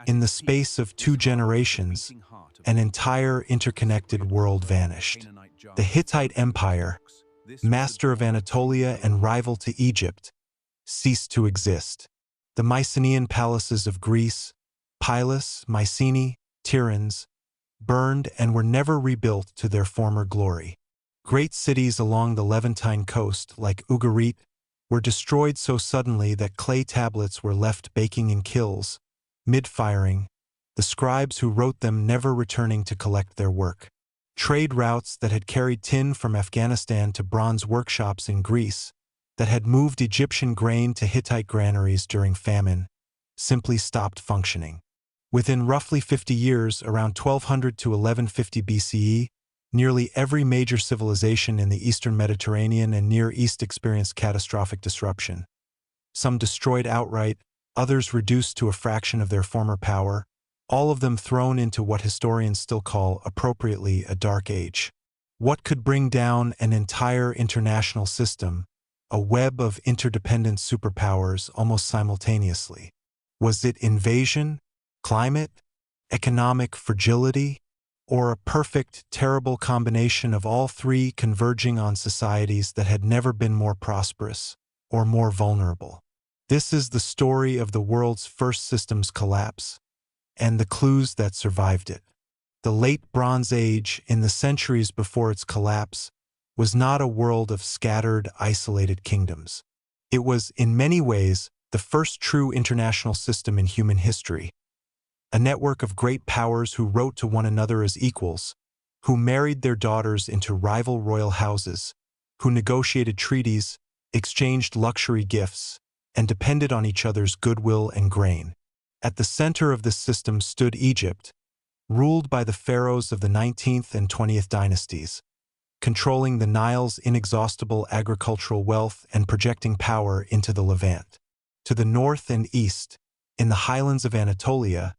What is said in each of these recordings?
In the space of 2 generations, an entire interconnected world vanished. The Hittite Empire, master of Anatolia and rival to Egypt, ceased to exist. The Mycenaean palaces of Greece, Pylos, Mycenae, Tiryns, burned and were never rebuilt to their former glory. Great cities along the Levantine coast, like Ugarit, were destroyed so suddenly that clay tablets were left baking in kilns, mid-firing, the scribes who wrote them never returning to collect their work. Trade routes that had carried tin from Afghanistan to bronze workshops in Greece, that had moved Egyptian grain to Hittite granaries during famine, simply stopped functioning. Within roughly 50 years, around 1200 to 1150 BCE, nearly every major civilization in the eastern Mediterranean and Near East experienced catastrophic disruption. Some destroyed outright, others reduced to a fraction of their former power, all of them thrown into what historians still call, appropriately, a dark age. What could bring down an entire international system, a web of interdependent superpowers almost simultaneously? Was it invasion, climate, economic fragility, or a perfect, terrible combination of all three converging on societies that had never been more prosperous or more vulnerable? This is the story of the world's first systems collapse and the clues that survived it. The late Bronze Age, in the centuries before its collapse, was not a world of scattered, isolated kingdoms. It was, in many ways, the first true international system in human history. A network of great powers who wrote to one another as equals, who married their daughters into rival royal houses, who negotiated treaties, exchanged luxury gifts, and depended on each other's goodwill and grain. At the center of this system stood Egypt, ruled by the pharaohs of the 19th and 20th dynasties, controlling the Nile's inexhaustible agricultural wealth and projecting power into the Levant. To the north and east, in the highlands of Anatolia,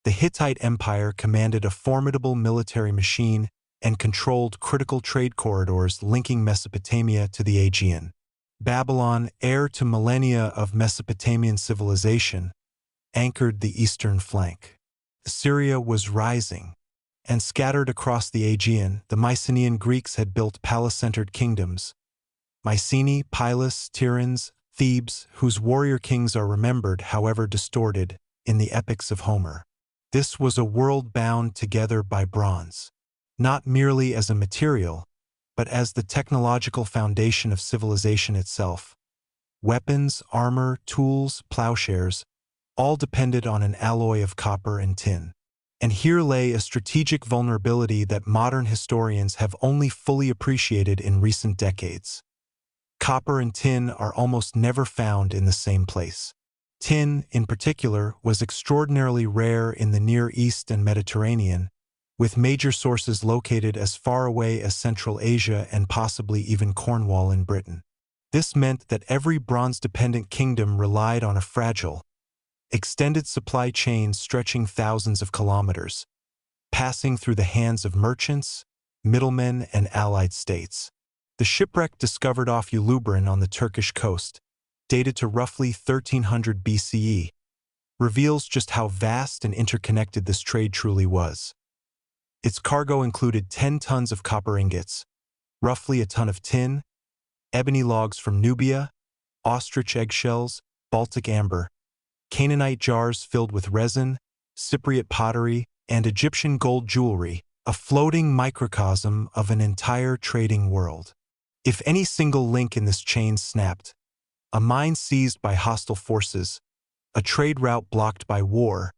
the Hittite Empire commanded a formidable military machine and controlled critical trade corridors linking Mesopotamia to the Aegean. Babylon, heir to millennia of Mesopotamian civilization, anchored the eastern flank. Assyria was rising, and scattered across the Aegean, the Mycenaean Greeks had built palace-centered kingdoms. Mycenae, Pylos, Tiryns, Thebes, whose warrior kings are remembered, however distorted, in the epics of Homer. This was a world bound together by bronze, not merely as a material, but as the technological foundation of civilization itself. Weapons, armor, tools, plowshares, all depended on an alloy of copper and tin. And here lay a strategic vulnerability that modern historians have only fully appreciated in recent decades. Copper and tin are almost never found in the same place. Tin, in particular, was extraordinarily rare in the Near East and Mediterranean, with major sources located as far away as Central Asia and possibly even Cornwall in Britain. This meant that every bronze-dependent kingdom relied on a fragile, extended supply chain stretching thousands of kilometers, passing through the hands of merchants, middlemen, and allied states. The shipwreck discovered off Uluburun on the Turkish coast, dated to roughly 1300 BCE, reveals just how vast and interconnected this trade truly was. Its cargo included 10 tons of copper ingots, roughly a ton of tin, ebony logs from Nubia, ostrich eggshells, Baltic amber, Canaanite jars filled with resin, Cypriot pottery, and Egyptian gold jewelry, a floating microcosm of an entire trading world. If any single link in this chain snapped, a mine seized by hostile forces, a trade route blocked by war,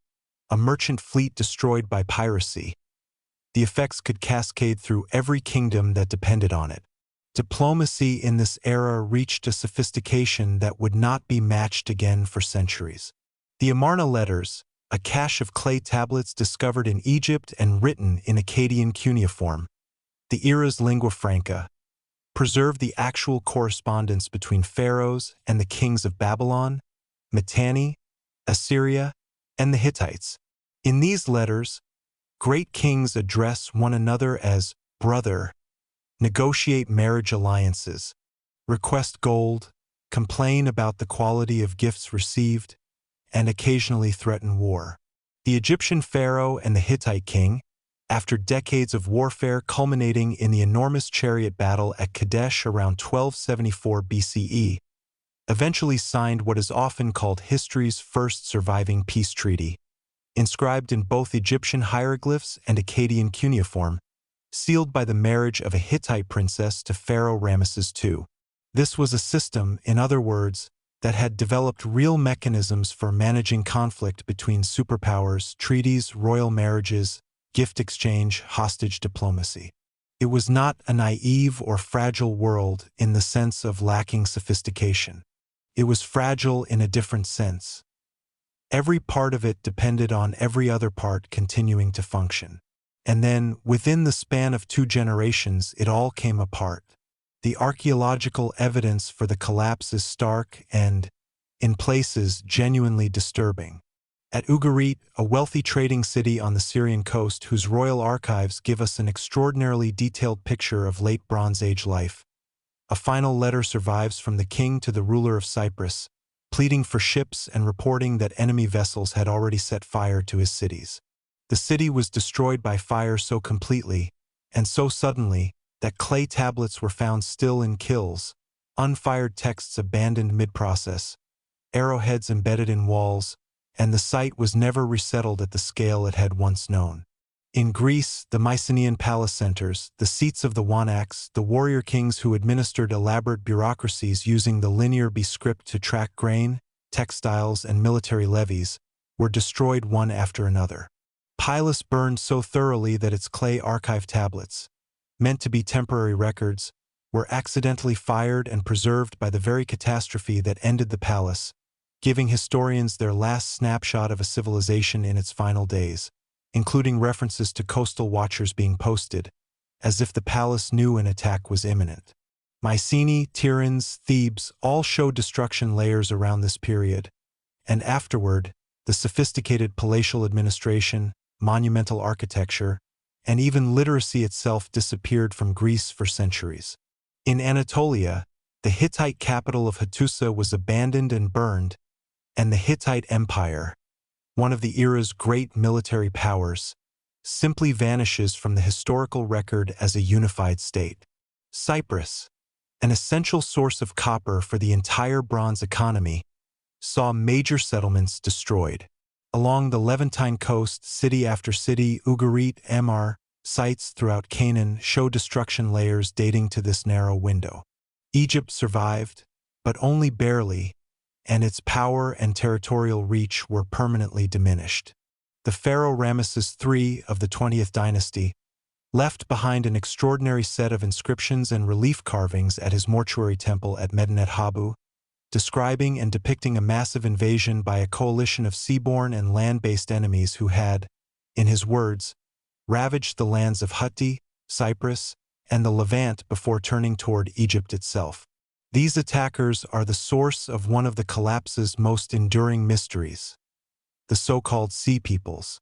a merchant fleet destroyed by piracy, the effects could cascade through every kingdom that depended on it. Diplomacy in this era reached a sophistication that would not be matched again for centuries. The Amarna Letters, a cache of clay tablets discovered in Egypt and written in Akkadian cuneiform, the era's lingua franca, preserved the actual correspondence between pharaohs and the kings of Babylon, Mitanni, Assyria, and the Hittites. In these letters, great kings address one another as brother, negotiate marriage alliances, request gold, complain about the quality of gifts received, and occasionally threaten war. The Egyptian pharaoh and the Hittite king, after decades of warfare culminating in the enormous chariot battle at Kadesh around 1274 BCE, eventually signed what is often called history's first surviving peace treaty, inscribed in both Egyptian hieroglyphs and Akkadian cuneiform, sealed by the marriage of a Hittite princess to Pharaoh Ramesses II. This was a system, in other words, that had developed real mechanisms for managing conflict between superpowers, treaties, royal marriages, gift exchange, hostage diplomacy. It was not a naive or fragile world in the sense of lacking sophistication. It was fragile in a different sense. Every part of it depended on every other part continuing to function. And then, within the span of 2 generations, it all came apart. The archaeological evidence for the collapse is stark and, in places, genuinely disturbing. At Ugarit, a wealthy trading city on the Syrian coast whose royal archives give us an extraordinarily detailed picture of late Bronze Age life, a final letter survives from the king to the ruler of Cyprus, pleading for ships and reporting that enemy vessels had already set fire to his cities. The city was destroyed by fire so completely, and so suddenly, that clay tablets were found still in kilns, unfired texts abandoned mid-process, arrowheads embedded in walls, and the site was never resettled at the scale it had once known. In Greece, the Mycenaean palace centers, the seats of the Wanaks, the warrior kings who administered elaborate bureaucracies using the linear B script to track grain, textiles, and military levies, were destroyed one after another. Pylos burned so thoroughly that its clay archive tablets, meant to be temporary records, were accidentally fired and preserved by the very catastrophe that ended the palace, giving historians their last snapshot of a civilization in its final days, including references to coastal watchers being posted, as if the palace knew an attack was imminent. Mycenae, Tiryns, Thebes all show destruction layers around this period, and afterward, the sophisticated palatial administration, monumental architecture, and even literacy itself disappeared from Greece for centuries. In Anatolia, the Hittite capital of Hattusa was abandoned and burned, and the Hittite Empire, one of the era's great military powers, simply vanishes from the historical record as a unified state. Cyprus, an essential source of copper for the entire bronze economy, saw major settlements destroyed. Along the Levantine coast, city after city, Ugarit, Amar, sites throughout Canaan show destruction layers dating to this narrow window. Egypt survived, but only barely, and its power and territorial reach were permanently diminished. The pharaoh Ramesses III of the 20th dynasty left behind an extraordinary set of inscriptions and relief carvings at his mortuary temple at Medinet Habu, describing and depicting a massive invasion by a coalition of seaborne and land-based enemies who had, in his words, ravaged the lands of Hutti, Cyprus, and the Levant before turning toward Egypt itself. These attackers are the source of one of the collapse's most enduring mysteries, the so-called Sea Peoples.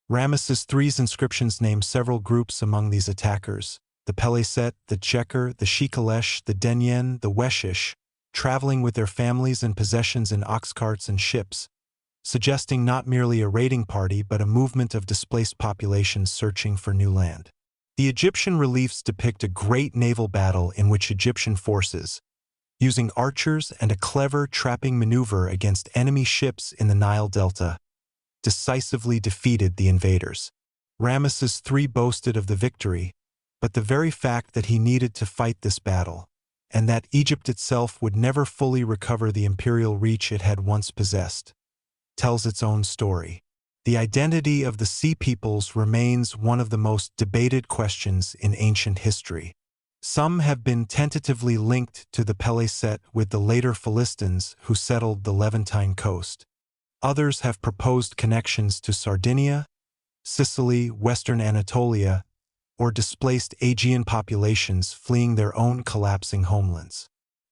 Ramesses III's inscriptions name several groups among these attackers: the Peleset, the Cheker, the Shikalesh, the Denyen, the Weshish, traveling with their families and possessions in ox carts and ships, suggesting not merely a raiding party but a movement of displaced populations searching for new land. The Egyptian reliefs depict a great naval battle in which Egyptian forces, using archers and a clever trapping maneuver against enemy ships in the Nile Delta, decisively defeated the invaders. Ramesses III boasted of the victory, but the very fact that he needed to fight this battle, and that Egypt itself would never fully recover the imperial reach it had once possessed, tells its own story. The identity of the Sea Peoples remains one of the most debated questions in ancient history. Some have been tentatively linked to the Peleset with the later Philistines who settled the Levantine coast. Others have proposed connections to Sardinia, Sicily, Western Anatolia, or displaced Aegean populations fleeing their own collapsing homelands.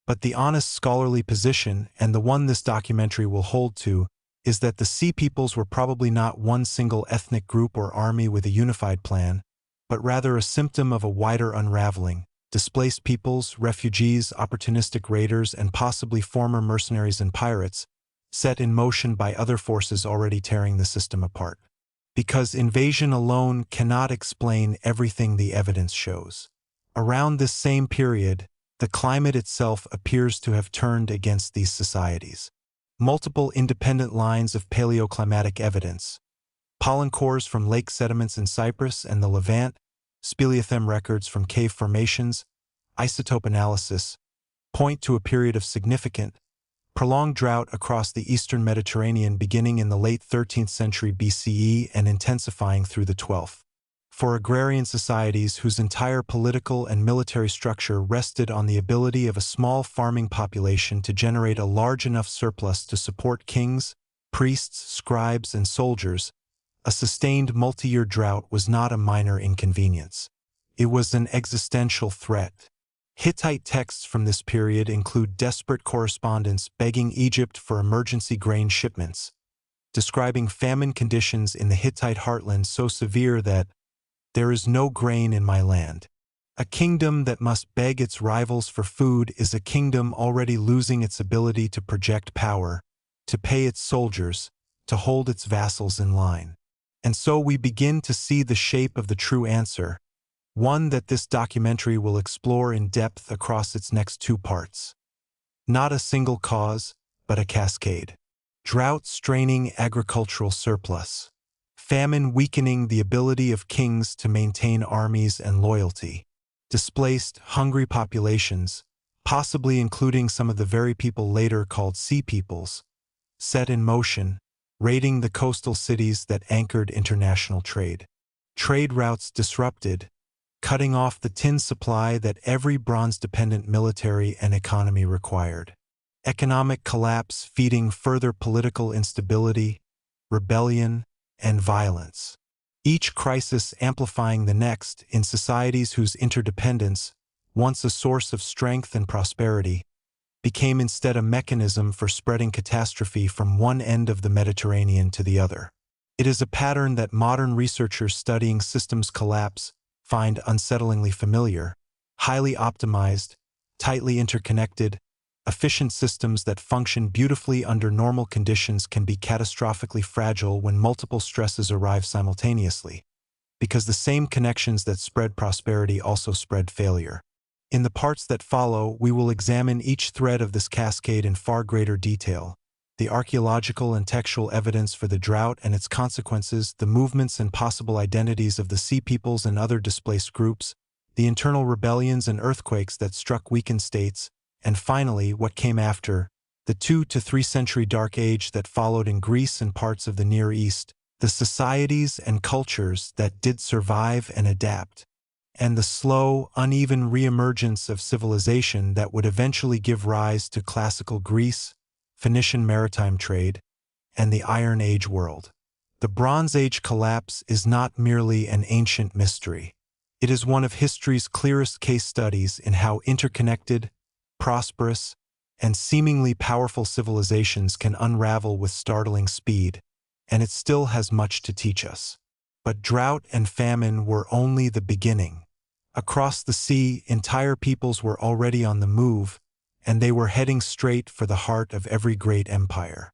But the honest scholarly position, and the one this documentary will hold to, is that the Sea Peoples were probably not one single ethnic group or army with a unified plan, but rather a symptom of a wider unraveling. Displaced peoples, refugees, opportunistic raiders, and possibly former mercenaries and pirates, set in motion by other forces already tearing the system apart. because invasion alone cannot explain everything the evidence shows. Around this same period, the climate itself appears to have turned against these societies. Multiple independent lines of paleoclimatic evidence, pollen cores from lake sediments in Cyprus and the Levant, speleothem records from cave formations, isotope analysis, point to a period of significant, prolonged drought across the eastern Mediterranean beginning in the late 13th century BCE and intensifying through the 12th. For agrarian societies whose entire political and military structure rested on the ability of a small farming population to generate a large enough surplus to support kings, priests, scribes, and soldiers, a sustained multi-year drought was not a minor inconvenience. It was an existential threat. Hittite texts from this period include desperate correspondence begging Egypt for emergency grain shipments, describing famine conditions in the Hittite heartland so severe that there is no grain in my land. A kingdom that must beg its rivals for food is a kingdom already losing its ability to project power, to pay its soldiers, to hold its vassals in line. And so we begin to see the shape of the true answer, one that this documentary will explore in depth across its next two parts. Not a single cause, but a cascade. Drought straining agricultural surplus. Famine weakening the ability of kings to maintain armies and loyalty. Displaced, hungry populations, possibly including some of the very people later called sea peoples, set in motion, raiding the coastal cities that anchored international trade. Trade routes disrupted, cutting off the tin supply that every bronze-dependent military and economy required. Economic collapse feeding further political instability, rebellion, and violence. Each crisis amplifying the next in societies whose interdependence, once a source of strength and prosperity, became instead a mechanism for spreading catastrophe from one end of the Mediterranean to the other. It is a pattern that modern researchers studying systems collapse find unsettlingly familiar. Highly optimized, tightly interconnected, efficient systems that function beautifully under normal conditions can be catastrophically fragile when multiple stresses arrive simultaneously, because the same connections that spread prosperity also spread failure. In the parts that follow, we will examine each thread of this cascade in far greater detail: the archaeological and textual evidence for the drought and its consequences, the movements and possible identities of the sea peoples and other displaced groups, the internal rebellions and earthquakes that struck weakened states, and finally, what came after, the 2 to 3 century Dark Age that followed in Greece and parts of the Near East, the societies and cultures that did survive and adapt, and the slow, uneven reemergence of civilization that would eventually give rise to classical Greece, Phoenician maritime trade, and the Iron Age world. The Bronze Age collapse is not merely an ancient mystery. It is one of history's clearest case studies in how interconnected, prosperous, and seemingly powerful civilizations can unravel with startling speed, and it still has much to teach us. But drought and famine were only the beginning. Across the sea, entire peoples were already on the move, and they were heading straight for the heart of every great empire.